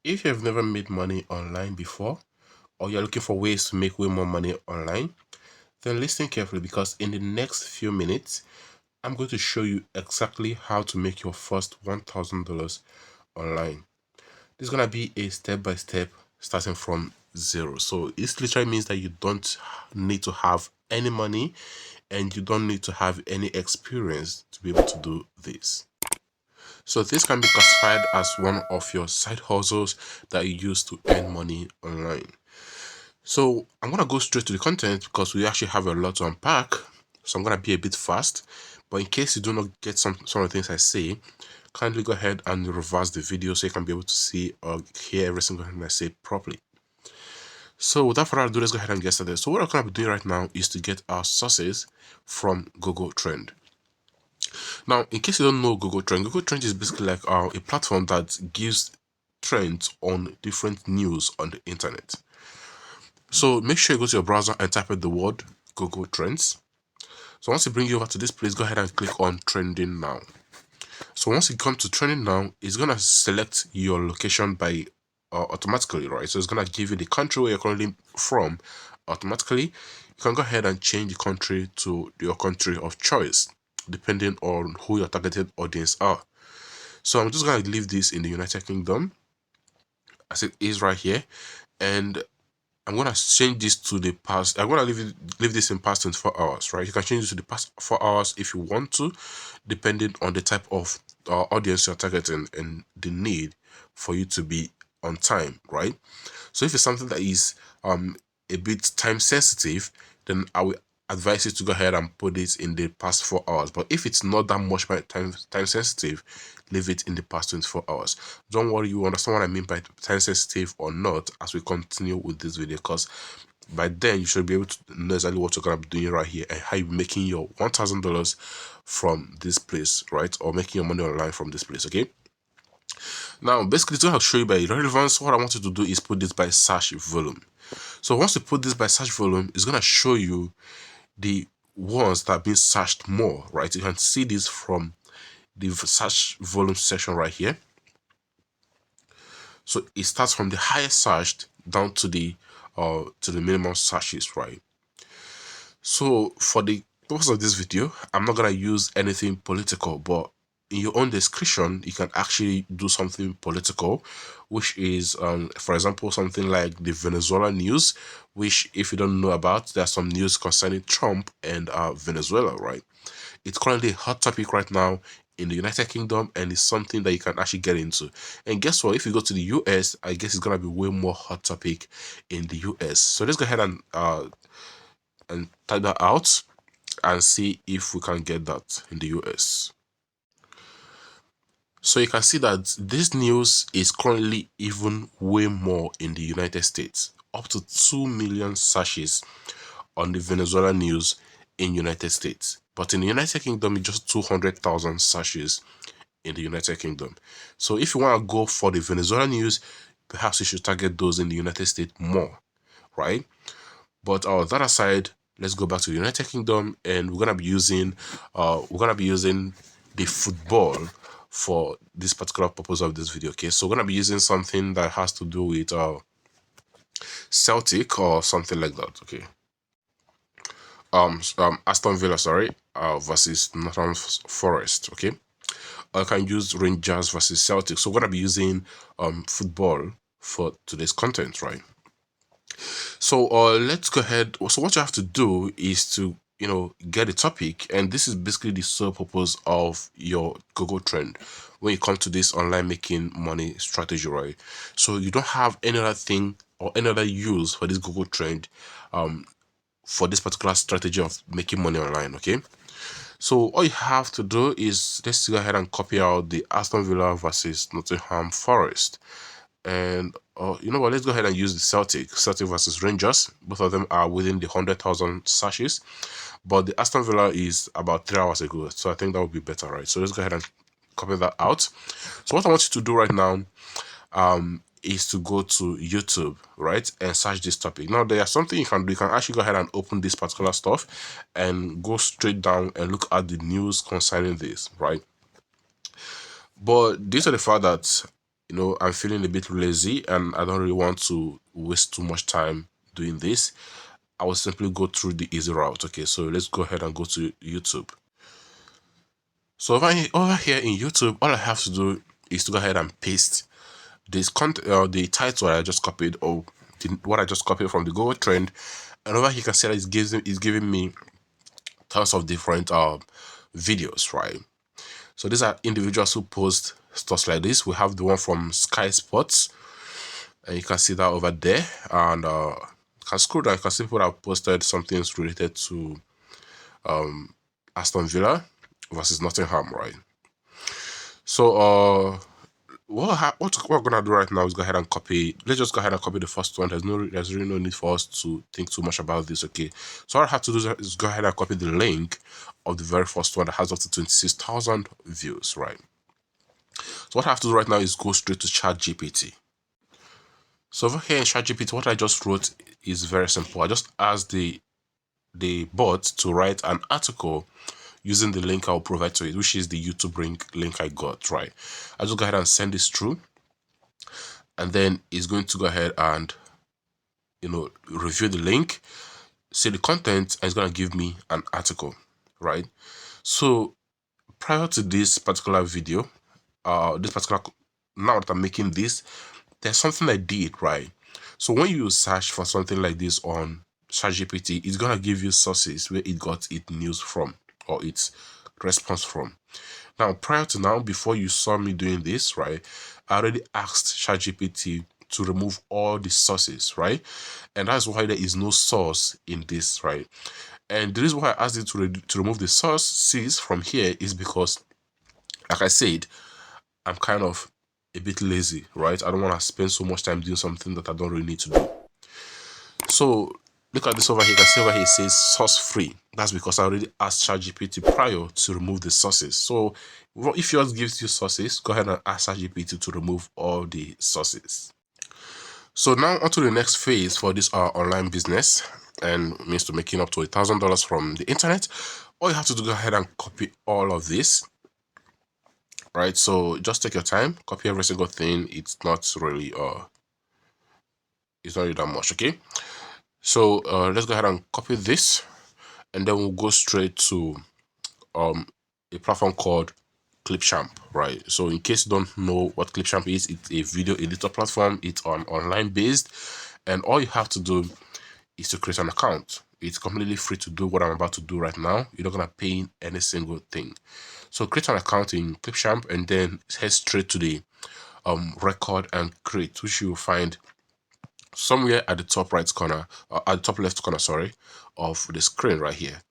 If you have never made money online before, or you're looking for ways to make way more money online, then listen carefully, because in the next few minutes, I'm going to show you exactly how to make your first $1,000 online. This is going to be a step-by-step starting from zero. So this literally means that you don't need to have any money and you don't need to have any experience to be able to do this. So this can be classified as one of your side hustles that you use to earn money online. So I'm going to go straight to the content because we actually have a lot to unpack. So I'm going to be a bit fast. But in case you do not get some of the things I say, kindly go ahead and reverse the video so you can be able to see or hear every single thing I say properly. So without further ado, let's go ahead and get started. So what I'm going to be doing right now is to get our sources from Google Trend. Now, in case you don't know Google Trend is basically like a platform that gives trends on different news on the internet. So make sure you go to your browser and type in the word Google Trends. So once it brings you over to this place, go ahead and click on Trending Now. So once you come to Trending Now, it's gonna select your location by automatically, right? So it's gonna give you the country where you're currently from automatically. You can go ahead and change the country to your country of choice, depending on who your targeted audience are. So I'm just gonna leave this in the United Kingdom as it is right here, and I'm gonna change this to the past. I'm gonna leave this in past 24 hours, right? You can change this to the past 4 hours if you want to, depending on the type of audience you're targeting and the need for you to be on time, right? So if it's something that is a bit time sensitive, then I will advise you to go ahead and put it in the past 4 hours. But if it's not that much by time sensitive, leave it in the past 24 hours. Don't worry, you understand what I mean by time sensitive or not as we continue with this video, because by then you should be able to know exactly what you're gonna be doing right here and how you're making your $1,000 from this place, right? Or making your money online from this place. Okay, now basically to show you by relevance, what I want you to do is put this by search volume. So once you put this by search volume, it's gonna show you the ones that have been searched more, right? You can see this from the search volume section right here. So it starts from the highest searched down to the minimum searches, right? So for the purpose of this video, I'm not gonna use anything political, but in your own discretion, you can actually do something political, which is, for example, something like the Venezuela news, which if you don't know about, there's some news concerning Trump and Venezuela, right? It's currently a hot topic right now in the United Kingdom, and it's something that you can actually get into. And guess what? If you go to the US, I guess it's gonna be way more hot topic in the US. So let's go ahead and type that out and see if we can get that in the US. So you can see that this news is currently even way more in the United States, up to 2 million searches on the Venezuela news in United States. But in the United Kingdom, it's just 200,000 searches in the United Kingdom. So if you want to go for the Venezuela news, perhaps you should target those in the United States more, right? But that aside, let's go back to the United Kingdom, and we're gonna be using the football for this particular purpose of this video. Okay, so we're gonna be using something that has to do with Celtic or something like that. Okay, Aston Villa, sorry, versus Nottingham Forest. Okay, I can use Rangers versus Celtic. So we're gonna be using football for today's content, right? So let's go ahead. So what you have to do is to get a topic, and this is basically the sole purpose of your Google Trend when it comes to this online making money strategy, right? So you don't have any other thing or any other use for this Google Trend for this particular strategy of making money online. Okay, so all you have to do is let's go ahead and copy out the Aston Villa versus Nottingham Forest. And you know what, let's go ahead and use the Celtic versus Rangers. Both of them are within the 100,000 searches, but the Aston Villa is about 3 hours ago, so I think that would be better, right? So let's go ahead and copy that out. So what I want you to do right now is to go to YouTube, right, and search this topic. Now there's something you can do. You can actually go ahead and open this particular stuff and go straight down and look at the news concerning this, right? But due to the fact that I'm feeling a bit lazy and I don't really want to waste too much time doing this, I will simply go through the easy route. Okay, so let's go ahead and go to YouTube. So over here in YouTube, all I have to do is to go ahead and paste this content, the title I just copied, or what I just copied from the Google Trend, and over here you can see that it's giving me tons of different videos, right? So these are individuals who post stuff like this. We have the one from Sky Sports, and you can see that over there, and you can scroll down, you can see people have posted some things related to Aston Villa versus Nottingham, right? So what we're gonna do right now is go ahead and copy. Let's just go ahead and copy the first one. There's really no need for us to think too much about this. Okay, so all I have to do is go ahead and copy the link of the very first one that has up to 26,000 views, right? So what I have to do right now is go straight to ChatGPT. So over here in ChatGPT, what I just wrote is very simple. I just asked the bot to write an article using the link I'll provide to it, which is the YouTube link I got, right? I just go ahead and send this through, and then it's going to go ahead and review the link, see the content, and it's going to give me an article, right? So prior to this particular video, now that I'm making this, there's something I did, right? So when you search for something like this on ChatGPT, it's gonna give you sources where it got its news from or its response from. Now, prior to now, before you saw me doing this, right, I already asked ChatGPT to remove all the sources, right? And that's why there is no source in this, right? And the reason why I asked it to remove the sources from here is because, like I said, I'm kind of a bit lazy, right? I don't want to spend so much time doing something that I don't really need to do. So look at this over here. You can see over here it says source free. That's because I already asked ChatGPT prior to remove the sources. So if yours gives you sources, go ahead and ask ChatGPT to remove all the sources. So now onto the next phase for this online business, and means to making up to $1,000 from the internet. All you have to do, go ahead and copy all of this, right? So just take your time, copy every single thing. It's not really that much. Okay, so let's go ahead and copy this, and then we'll go straight to a platform called Clipchamp, right? So in case you don't know what Clipchamp is, it's a video editor platform. It's online based, and all you have to do is to create an account. It's completely free to do what I'm about to do right now. You're not gonna pay any single thing. So create an account in Clipchamp, and then head straight to the record and create, which you will find somewhere at the top right corner, or at the top left corner, sorry, of the screen right here.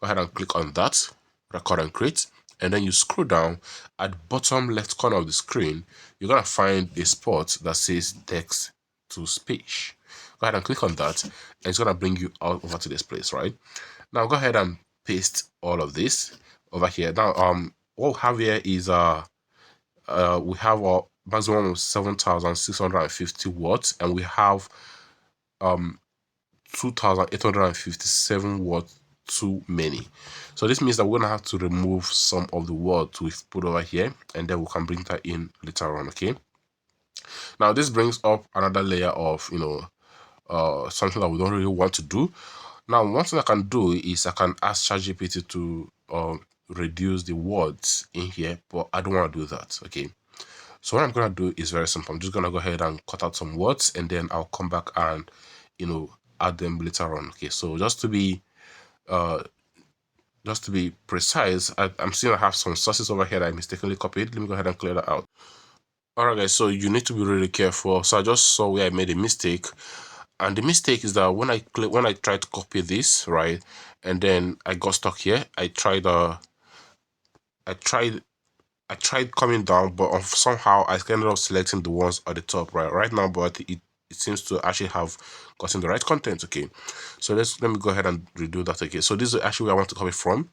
Go ahead and click on that, record and create, and then you scroll down. At the bottom left corner of the screen, you're gonna find a spot that says text to speech. Go ahead and click on that, and it's gonna bring you out over to this place, right? Now go ahead and paste all of this over here. Now what we have here is we have a maximum of 7,650 watts, and we have 2,857 words too many. So this means that we're gonna have to remove some of the words we've put over here, and then we can bring that in later on. Okay, now this brings up another layer of something that we don't really want to do. Now one thing I can do is I can ask ChatGPT to reduce the words in here, but I don't want to do that. Okay, so what I'm gonna do is very simple. I'm just gonna go ahead and cut out some words, and then I'll come back and add them later on. Okay, so just to be precise, I'm seeing I have some sources over here that I mistakenly copied. Let me go ahead and clear that out. Alright guys, so you need to be really careful. So I just saw where I made a mistake, and the mistake is that when I tried to copy this, right, and then I got stuck here. I tried coming down, but somehow I ended up selecting the ones at the top right now, but it seems to actually have gotten the right content. Okay, so let me go ahead and redo that. Okay, so this is actually where I want to copy from,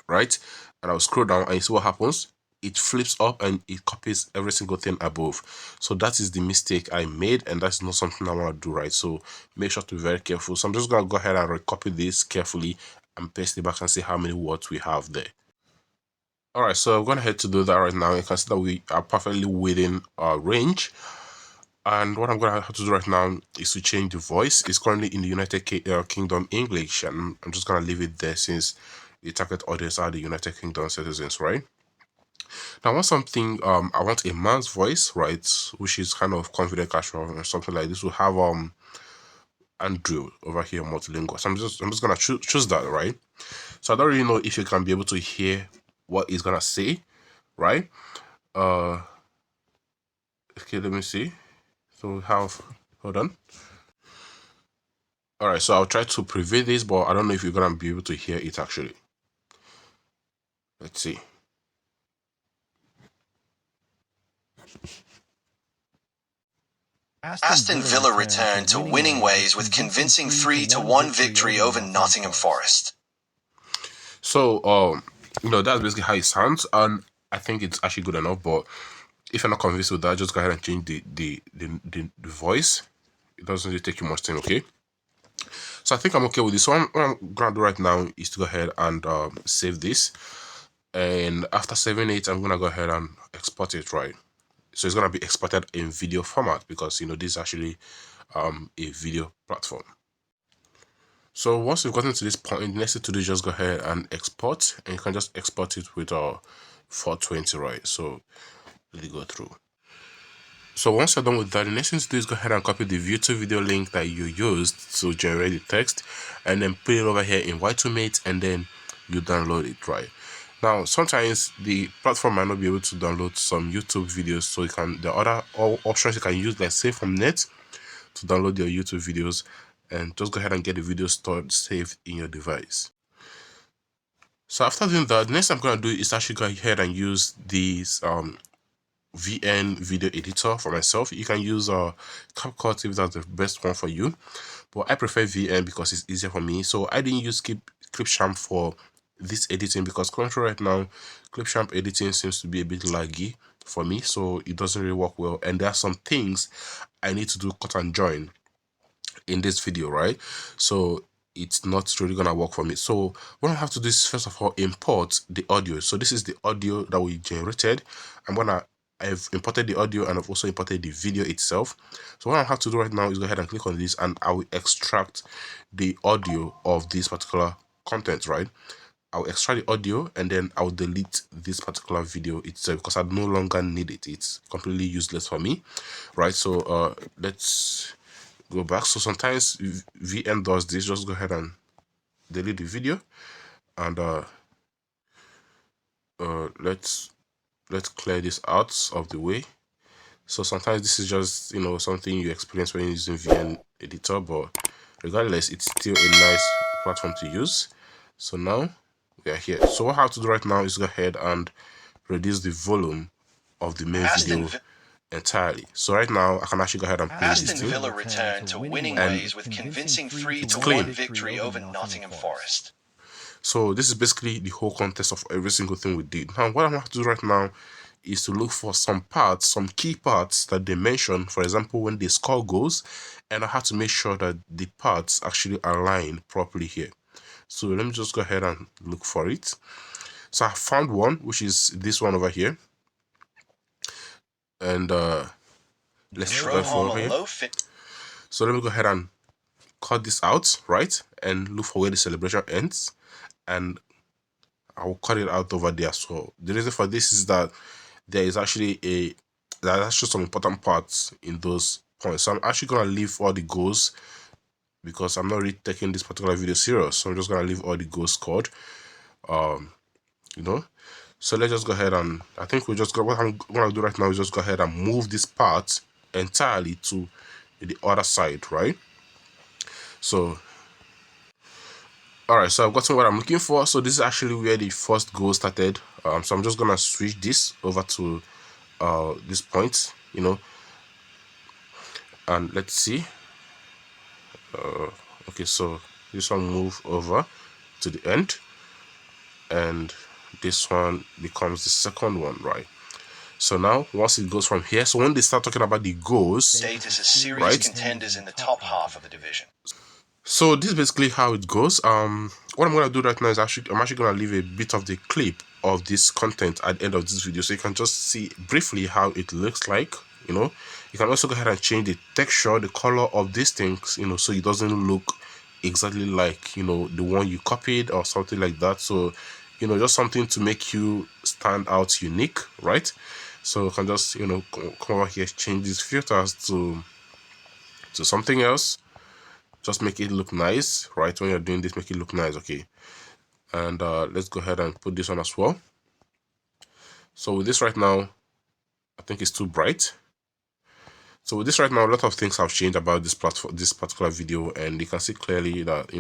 right? And I'll scroll down and you see what happens. It flips up and it copies every single thing above. So that is the mistake I made, and that's not something I want to do, right? So make sure to be very careful. So I'm just gonna go ahead and recopy this carefully and paste it back and see how many words we have there. All right, so I'm going ahead to do that right now. You can see that we are perfectly within our range. And what I'm going to have to do right now is to change the voice. It's currently in the United Kingdom English, and I'm just going to leave it there since the target audience are the United Kingdom citizens, right? Now, I want something, I want a man's voice, right, which is kind of confident, casual, or something like this. Will have Andrew over here, multilingual. So I'm just gonna choose that, right? So I don't really know if you can be able to hear what he's gonna say, right? Okay, let me see. So we have, hold on. All right, so I'll try to preview this, but I don't know if you're gonna be able to hear it actually. Let's see. Aston Villa returned to winning ways with convincing 3-1 victory over Nottingham Forest. So, that's basically how it sounds, and I think it's actually good enough. But if you're not convinced with that, just go ahead and change the voice. It doesn't really take you much time, okay? So I think I'm okay with this. So what I'm gonna do right now is to go ahead and save this, and after saving it, I'm gonna go ahead and export it, right? So it's gonna be exported in video format because this is actually a video platform. So once you've gotten to this point, the next thing to do is just go ahead and export, and you can just export it with 420, right? So let it go through. So once you're done with that, the next thing to do is go ahead and copy the YouTube video link that you used to generate the text, and then put it over here in Y2Mate, and then you download it, right? Now, sometimes the platform might not be able to download some YouTube videos, so you can, the other options you can use, like save from net, to download your YouTube videos, and just go ahead and get the video stored saved in your device. So after doing that, the next thing I'm going to do is actually go ahead and use this VN video editor for myself. You can use CapCut if that's the best one for you, but I prefer VN because it's easier for me. So I didn't use Clipchamp for this editing because currently right now Clipchamp editing seems to be a bit laggy for me, so it doesn't really work well, and there are some things I need to do cut and join in this video, right? So it's not really gonna work for me. So what I have to do is first of all import the audio. So this is the audio that we generated. I've imported the audio, and I've also imported the video itself. So what I have to do right now is go ahead and click on this, and I will extract the audio of this particular content, right? I'll extract the audio, and then I'll delete this particular video itself because I no longer need it. It's completely useless for me, right? So let's go back. So sometimes VN does this. Just go ahead and delete the video, and let's clear this out of the way. So sometimes this is just something you experience when using VN editor, but regardless, it's still a nice platform to use. So now we are here. So what I have to do right now is go ahead and reduce the volume of the main video entirely. So right now I can actually go ahead and play this. Aston Villa returned to winning ways with convincing 3-1 victory over Nottingham Forest. So this is basically the whole context of every single thing we did. Now what I'm going to do right now is to look for some parts, some key parts that they mention, for example when they score goals, and I have to make sure that the parts actually align properly here. So let me just go ahead and look for it. So I found one, which is this one over here, and let's try for here. So let me go ahead and cut this out, right, and look for where the celebration ends, and I will cut it out over there. So the reason for this is that there is actually some important parts in those points. So I'm actually gonna leave all the goals because I'm not really taking this particular video serious. So I'm just gonna leave all the goals scored. So let's just go ahead and I think what I'm gonna do right now is just go ahead and move this part entirely to the other side, right? So alright, so I've gotten what I'm looking for. So this is actually where the first goal started. So I'm just gonna switch this over to this point, and let's see. Okay, so this one move over to the end, and this one becomes the second one, right? So now once it goes from here, so when they start talking about the goals, status as serious contenders in the top half of the division. So this is basically how it goes. What I'm gonna do right now is I'm actually gonna leave a bit of the clip of this content at the end of this video, so you can just see briefly how it looks like. You can also go ahead and change the texture, the color of these things, so it doesn't look exactly like the one you copied or something like that. So just something to make you stand out unique, right? So you can just come over here, change these filters to something else, just make it look nice, right? When you're doing this, make it look nice. Okay, and let's go ahead and put this on as well. So with this right now, I think it's too bright. So with this right now, a lot of things have changed about this platform, this particular video, and you can see clearly that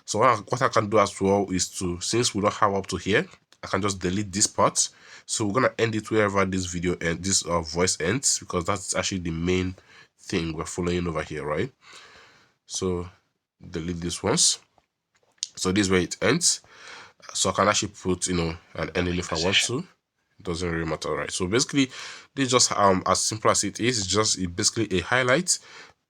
so what I can do as well is to, since we don't have up to here, I can just delete this part. So we're gonna end it wherever this video and this voice ends, because that's actually the main thing we're following over here, right? So delete this once. So this is where it ends. So I can actually put an ending if I want to. It doesn't really matter, right? So basically, this is just as simple as it is. It's basically a highlight,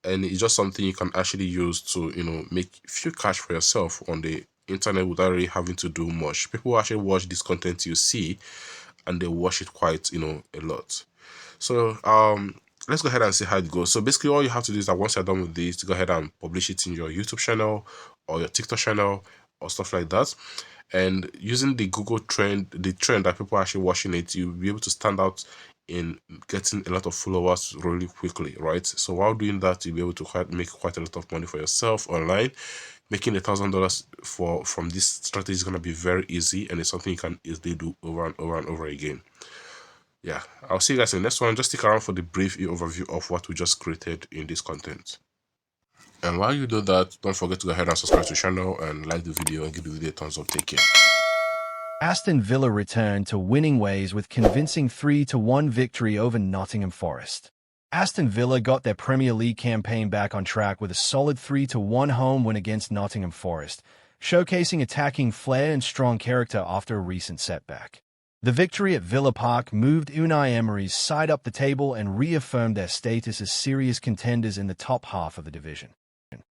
and it's just something you can actually use to make few cash for yourself on the internet without really having to do much. People actually watch this content you see, and they watch it quite a lot. So let's go ahead and see how it goes. So basically, all you have to do is that once you're done with this, to go ahead and publish it in your YouTube channel or your TikTok channel or stuff like that. And using the Google trend, the trend that people are actually watching it, you'll be able to stand out in getting a lot of followers really quickly, right? So while doing that, you'll be able to make quite a lot of money for yourself online. Making $1,000 from this strategy is going to be very easy, and it's something you can easily do over and over and over again. Yeah, I'll see you guys in the next one. Just stick around for the brief overview of what we just created in this content. And while you do that, don't forget to go ahead and subscribe to the channel and like the video and give the video a thumbs up. Take care. Aston Villa returned to winning ways with convincing 3-1 victory over Nottingham Forest. Aston Villa got their Premier League campaign back on track with a solid 3-1 home win against Nottingham Forest, showcasing attacking flair and strong character after a recent setback. The victory at Villa Park moved Unai Emery's side up the table and reaffirmed their status as serious contenders in the top half of the division.